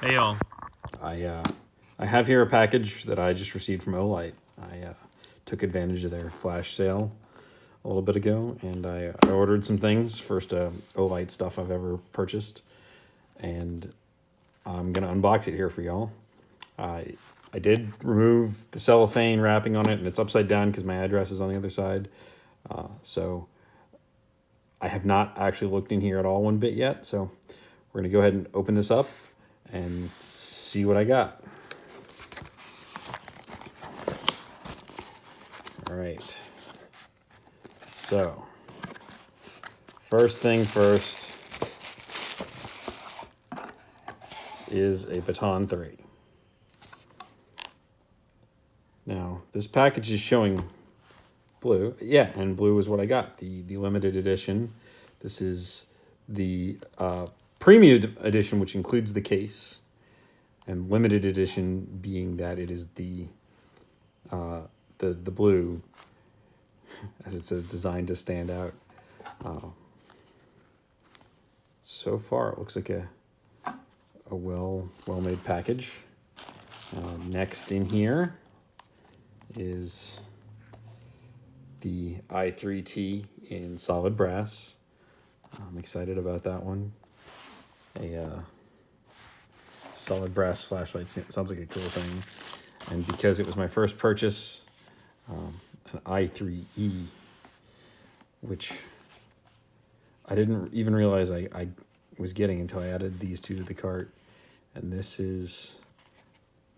Hey y'all. I have here a package that I just received from Olight. I took advantage of their flash sale a little bit ago, and I ordered some things. First, Olight stuff I've ever purchased, and I'm gonna unbox it here for y'all. I did remove the cellophane wrapping on it, and it's upside down because my address is on the other side. So I have not actually looked in here at all one bit yet. So we're gonna go ahead and open this up and see what I got. All right. So, first thing first is a Baton3. Now, this package is showing blue. Yeah, and blue is what I got, the limited edition. This is the Premium Edition, which includes the case, and limited edition being that it is the blue, as it says, designed to stand out. So far, it looks like a well-made package. Next in here is the i3T in solid brass. I'm excited about that one. A solid brass flashlight sounds like a cool thing. And because it was my first purchase, an i3E, which I didn't even realize I was getting until I added these two to the cart. And this is,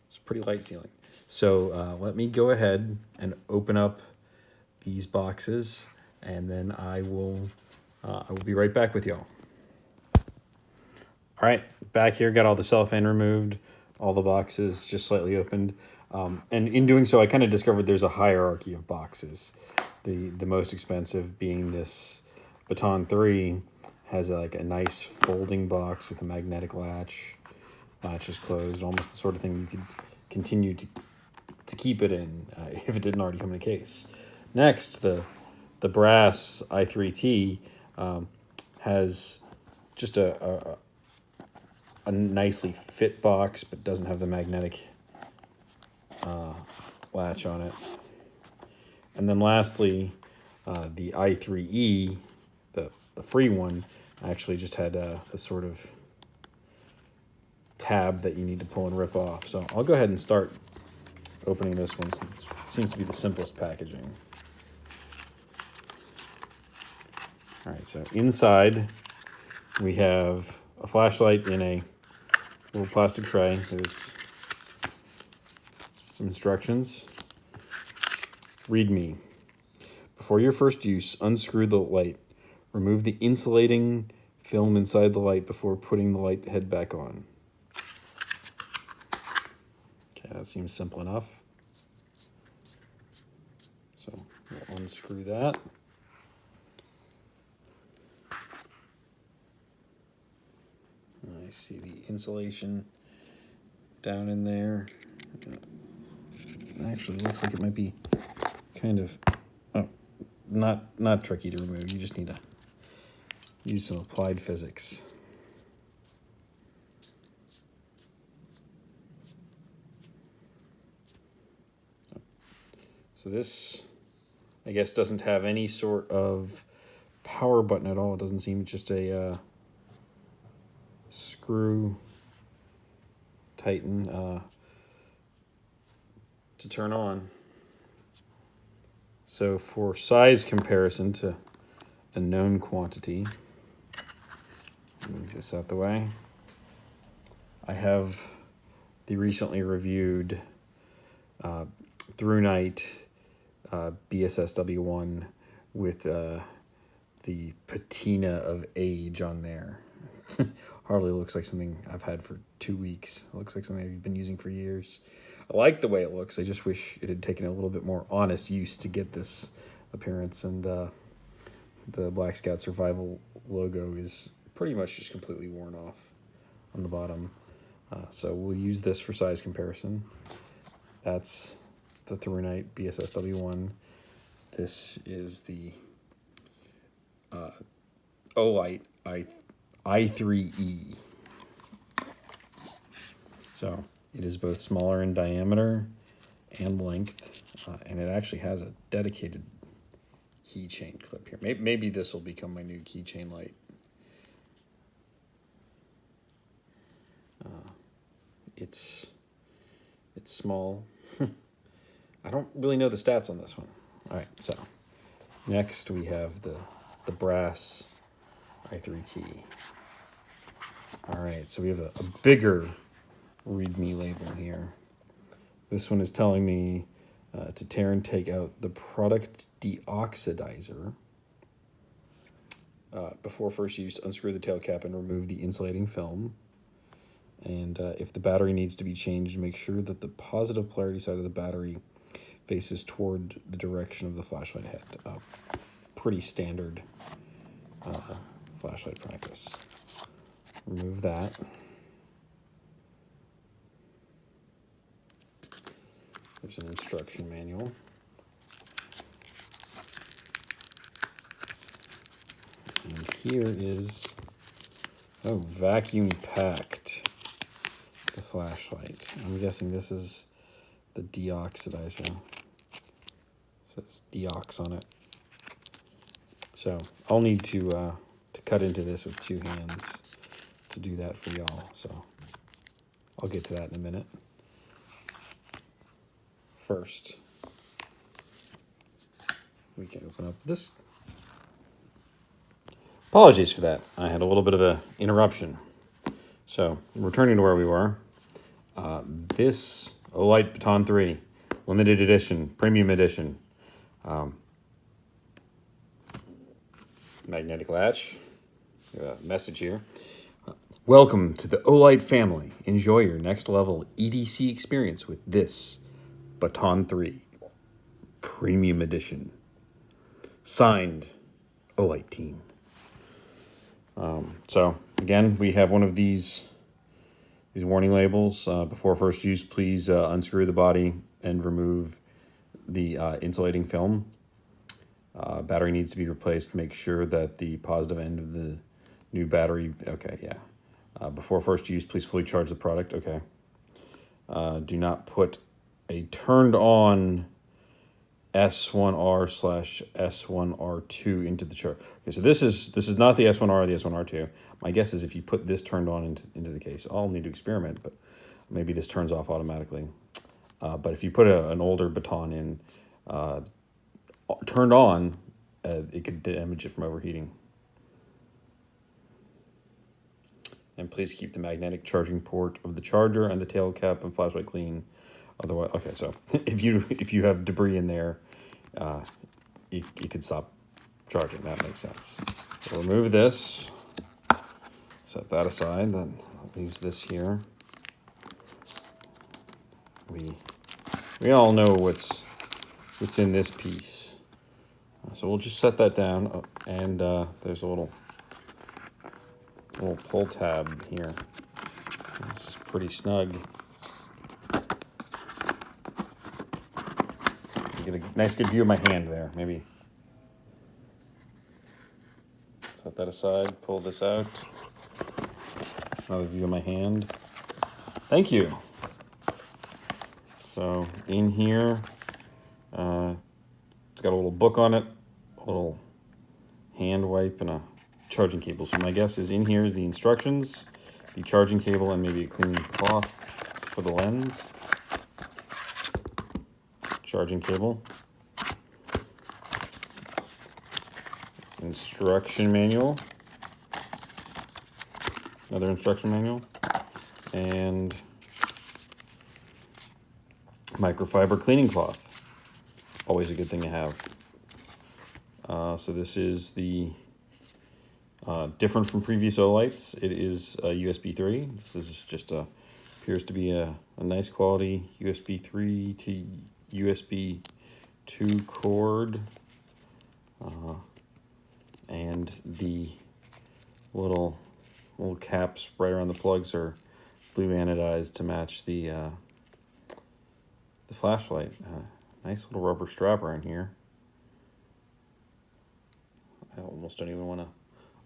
it's pretty light feeling. So let me go ahead and open up these boxes, and then I will be right back with y'all. All right, back here, got all the cellophane removed, all the boxes just slightly opened. And in doing so, I kind of discovered there's a hierarchy of boxes. The most expensive being this Baton3 has like a nice folding box with a magnetic latch. Latch is closed, almost the sort of thing you could continue to keep it in if it didn't already come in a case. Next, the brass i3T has just a nicely fit box, but doesn't have the magnetic latch on it. And then lastly, the i3E, the free one, actually just had the sort of tab that you need to pull and rip off. So I'll go ahead and start opening this one since it seems to be the simplest packaging. All right, so inside we have a flashlight in a little plastic tray. There's some instructions. Read me. Before your first use, unscrew the light. Remove the insulating film inside the light before putting the light head back on. Okay, that seems simple enough. So we'll unscrew that. I see the insulation down in there. It actually looks like it might be kind of, not tricky to remove. You just need to use some applied physics. So this, I guess, doesn't have any sort of power button at all. It doesn't seem, just a screw tighten to turn on. So for size comparison to a known quantity, move this out the way. I have the recently reviewed Thrunite BSS W1 with the patina of age on there. Hardly looks like something I've had for 2 weeks. It looks like something I've been using for years. I like the way it looks. I just wish it had taken a little bit more honest use to get this appearance. And the Black Scout Survival logo is pretty much just completely worn off on the bottom. So we'll use this for size comparison. That's the Thrunite BSS W1. This is the Olight i3E. So it is both smaller in diameter and length, and it actually has a dedicated keychain clip here. Maybe this will become my new keychain light. It's small. I don't really know the stats on this one. All right, so next we have the brass i3T. All right, so we have a bigger README label here. This one is telling me to tear and take out the product deoxidizer. Before first use, unscrew the tail cap and remove the insulating film. And if the battery needs to be changed, make sure that the positive polarity side of the battery faces toward the direction of the flashlight head. Pretty standard flashlight practice. Remove that. There's an instruction manual. And here is, vacuum packed the flashlight. I'm guessing this is the deoxidizer. It says deox on it. So I'll need to cut into this with 2 hands to do that for y'all. So I'll get to that in a minute. First, we can open up this. Apologies for that. I had a little bit of an interruption. So, returning to where we were, this Olight Baton3 Limited Edition, Premium Edition, magnetic latch, message here. Welcome to the Olight family. Enjoy your next level EDC experience with this Baton3 Premium Edition. Signed, Olight team. So again, we have one of these warning labels. Before first use, please unscrew the body and remove the insulating film. Battery needs to be replaced. Make sure that the positive end of the new battery. Okay, yeah. Before first use, please fully charge the product. Okay. Do not put a turned on S1R/S1R2 into the chart. Okay, so this is not the S1R or the S1R2. My guess is if you put this turned on into the case, I'll need to experiment, but maybe this turns off automatically. But if you put an older baton in, turned on, it could damage it from overheating. And please keep the magnetic charging port of the charger and the tail cap and flashlight clean. Otherwise, okay, so if you have debris in there, you could stop charging. That makes sense. So remove this, set that aside. Then leaves this here. We all know what's in this piece. So we'll just set that down, and there's a little pull tab here. This is pretty snug. You get a nice good view of my hand there, maybe. Set that aside, pull this out. Another view of my hand. Thank you. So in here, it's got a little book on it, a little hand wipe, and a charging cable. So my guess is in here is the instructions, the charging cable, and maybe a cleaning cloth for the lens. Charging cable. Instruction manual. Another instruction manual. And microfiber cleaning cloth. Always a good thing to have. So this is the different from previous Olights. It is a USB 3. This is just appears to be a nice quality USB 3 to USB 2 cord. And the little caps right around the plugs are blue anodized to match the flashlight. Nice little rubber strap around here. I almost don't even want to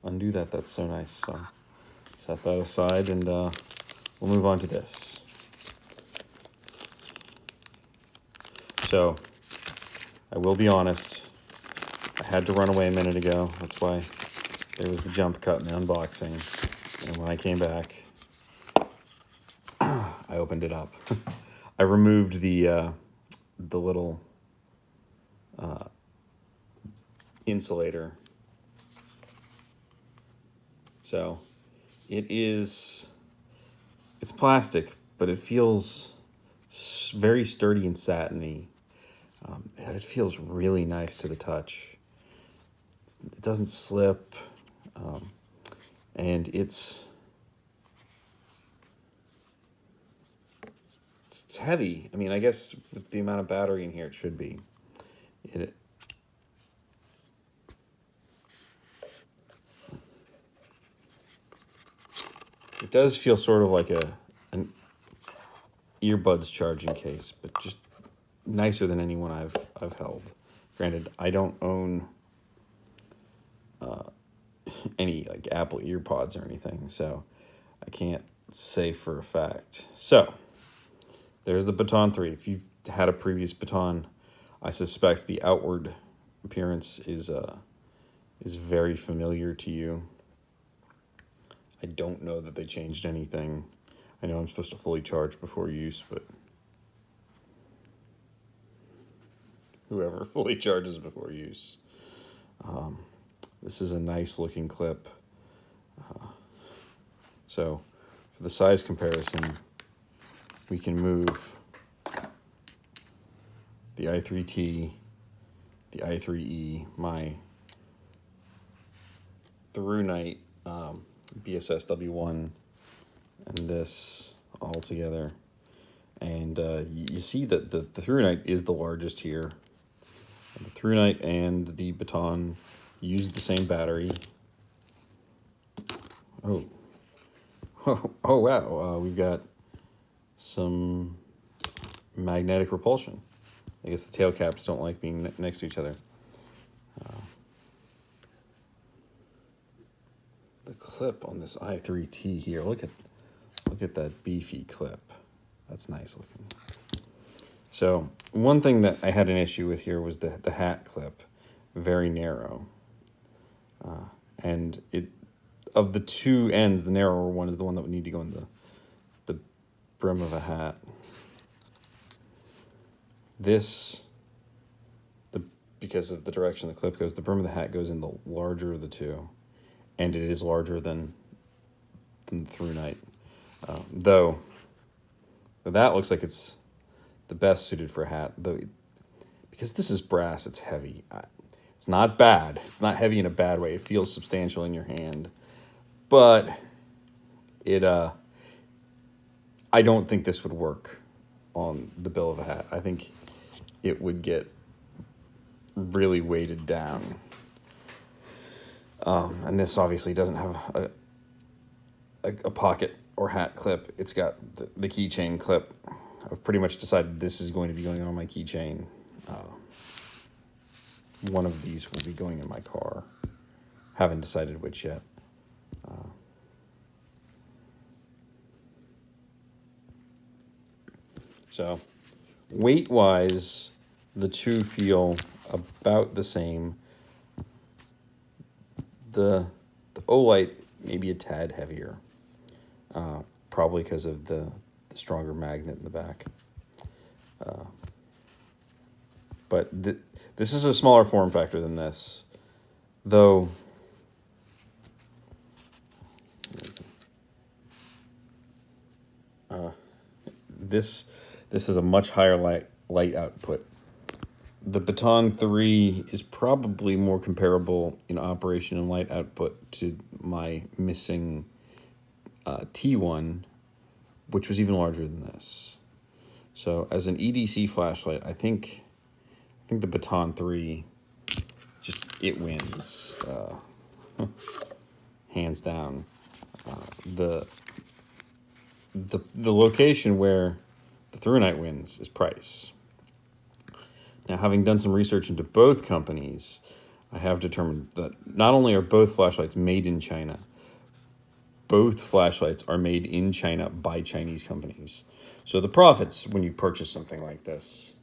undo that. That's so nice. So set that aside, and we'll move on to this. So I will be honest, I had to run away a minute ago. That's why there was the jump cut in the unboxing. And when I came back, I opened it up. I removed the little insulator. So it's plastic, but it feels very sturdy and satiny. It feels really nice to the touch. It doesn't slip, and it's heavy. I mean, I guess with the amount of battery in here, it should be. It does feel sort of like an earbuds charging case, but just nicer than anyone I've held. Granted, I don't own any like Apple EarPods or anything, so I can't say for a fact. So there's the Baton 3. If you've had a previous Baton, I suspect the outward appearance is very familiar to you. I don't know that they changed anything. I know I'm supposed to fully charge before use, but whoever fully charges before use. This is a nice looking clip. So for the size comparison, we can move the i3T, the i3E, my Thrunite BSS W1, and this all together. And you see that the Thrunite is the largest here. The Thrunite and the Baton use the same battery. Oh wow, we've got some magnetic repulsion. I guess the tail caps don't like being next to each other. The clip on this i3T here, look at that beefy clip. That's nice looking. So one thing that I had an issue with here was the hat clip, very narrow. And of the two ends, the narrower one is the one that would need to go in the brim of a hat. Because of the direction the clip goes, the brim of the hat goes in the larger of the two, and it is larger than the Thrunite. Though that looks like it's the best suited for a hat, though, because this is brass, it's heavy. It's not bad. It's not heavy in a bad way. It feels substantial in your hand, but I don't think this would work on the bill of a hat. I think it would get really weighted down. And this obviously doesn't have a pocket or hat clip. It's got the keychain clip. I've pretty much decided this is going to be going on my keychain. One of these will be going in my car. Haven't decided which yet. So weight-wise, the two feel about the same. The Olight maybe a tad heavier, probably because of the stronger magnet in the back. But this is a smaller form factor than this, though. This is a much higher light output. The Baton3 is probably more comparable in operation and light output to my missing T1, which was even larger than this. So as an EDC flashlight, I think the Baton3 it wins, hands down. The location where the Thrunite wins is price. Now, having done some research into both companies, I have determined that not only are both flashlights made in China, both flashlights are made in China by Chinese companies. So the profits when you purchase something like this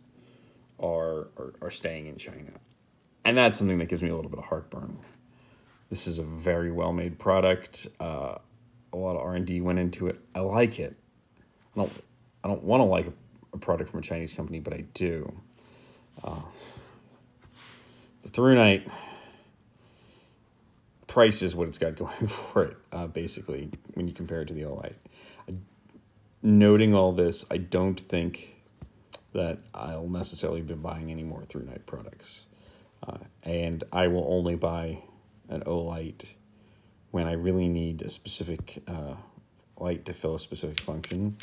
are staying in China. And that's something that gives me a little bit of heartburn. This is a very well-made product. A lot of R&D went into it. I like it. I don't want to like a product from a Chinese company, but I do. The Thrunite price is what it's got going for it, basically, when you compare it to the Olight. Noting all this, I don't think that I'll necessarily be buying any more Thrunite products. And I will only buy an Olight when I really need a specific light to fill a specific function.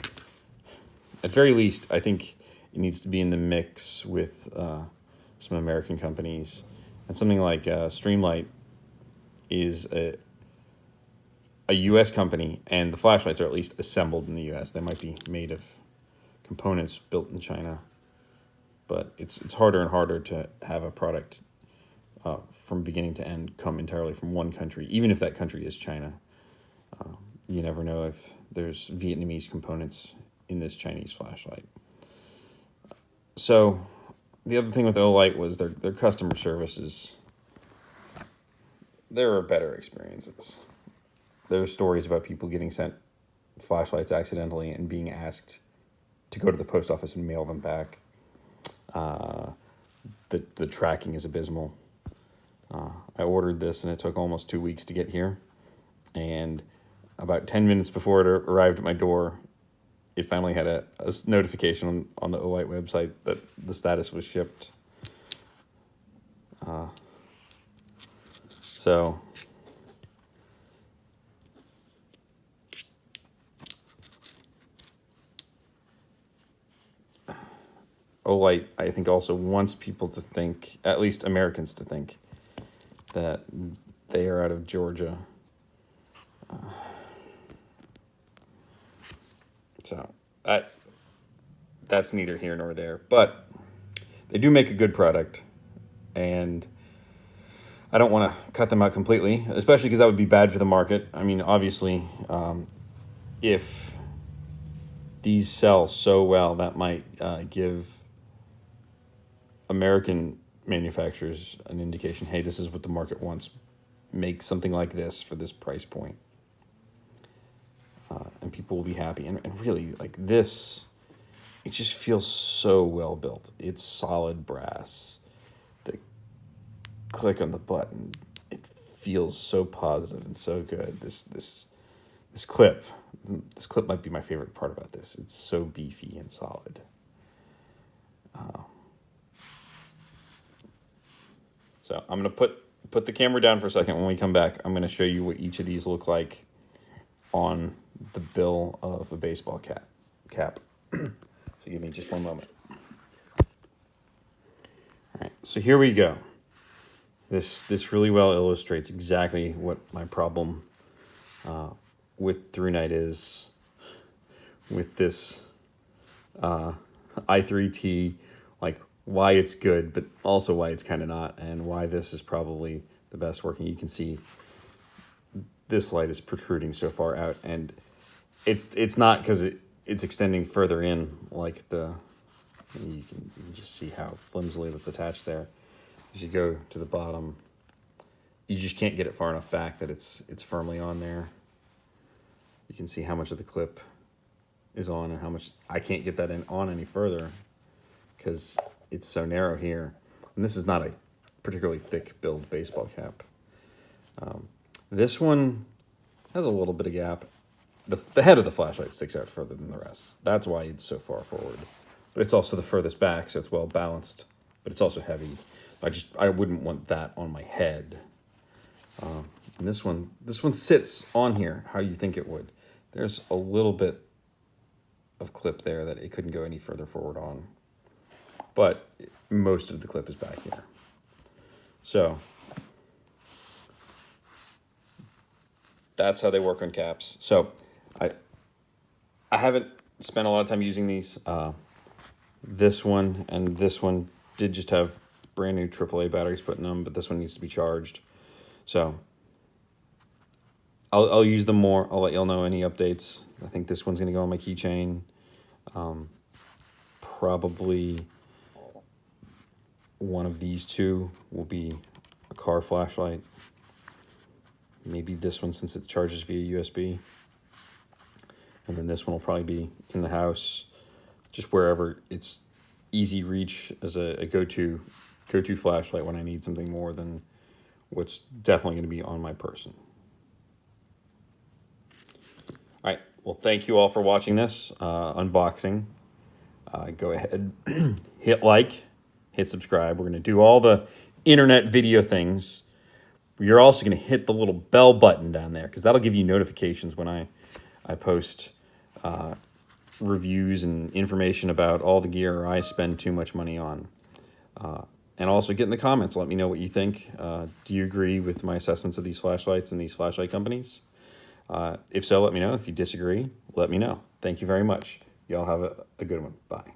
At very least, I think it needs to be in the mix with some American companies. And something like Streamlight is a U.S. company, and the flashlights are at least assembled in the U.S. They might be made of components built in China, but it's harder and harder to have a product from beginning to end come entirely from one country, even if that country is China. You never know if there's Vietnamese components in this Chinese flashlight. So the other thing with Olight was their customer services. There are better experiences. There are stories about people getting sent flashlights accidentally and being asked to go to the post office and mail them back. The tracking is abysmal. I ordered this and it took almost 2 weeks to get here. And about 10 minutes before it arrived at my door, it finally had a notification on the Olight website that the status was shipped. So Olight, I think, also wants people to think, at least Americans to think, that they are out of Georgia. So that's neither here nor there. But they do make a good product, and I don't want to cut them out completely, especially because that would be bad for the market. I mean, obviously, if these sell so well, that might give American manufacturers an indication, hey, this is what the market wants. Make something like this for this price point. And people will be happy. And really, like this, it just feels so well built. It's solid brass. The click on the button, it feels so positive and so good. This clip might be my favorite part about this. It's so beefy and solid. So I'm going to put the camera down for a second. When we come back, I'm going to show you what each of these look like on the bill of a baseball cap. So give me just one moment. All right, so here we go. This really well illustrates exactly what my problem with Thrunite is with this i3T, like why it's good, but also why it's kind of not, and why this is probably the best working. You can see this light is protruding so far out, and it's not because it's extending further in, like you can just see how flimsily that's attached there. As you go to the bottom, you just can't get it far enough back that it's firmly on there. You can see how much of the clip is on and how much I can't get that on any further because it's so narrow here. And this is not a particularly thick build baseball cap. This one has a little bit of gap. The head of the flashlight sticks out further than the rest. That's why it's so far forward. But it's also the furthest back, so it's well balanced. But it's also heavy. I wouldn't want that on my head. And this one sits on here how you think it would. There's a little bit of clip there that it couldn't go any further forward on. But most of the clip is back here. So that's how they work on caps. So I haven't spent a lot of time using these. This one and this one did just have brand new AAA batteries put in them, but this one needs to be charged. So I'll use them more. I'll let y'all know any updates. I think this one's going to go on my keychain. Probably one of these two will be a car flashlight. Maybe this one, since it charges via USB. And then this one will probably be in the house, just wherever it's easy reach as a go-to flashlight when I need something more than what's definitely going to be on my person. All right, well, thank you all for watching this unboxing. Go ahead, hit like, hit subscribe. We're going to do all the internet video things. You're also going to hit the little bell button down there, because that'll give you notifications when I post reviews and information about all the gear I spend too much money on. And also get in the comments. Let me know what you think. Do you agree with my assessments of these flashlights and these flashlight companies? If so, let me know. If you disagree, let me know. Thank you very much. Y'all have a good one. Bye.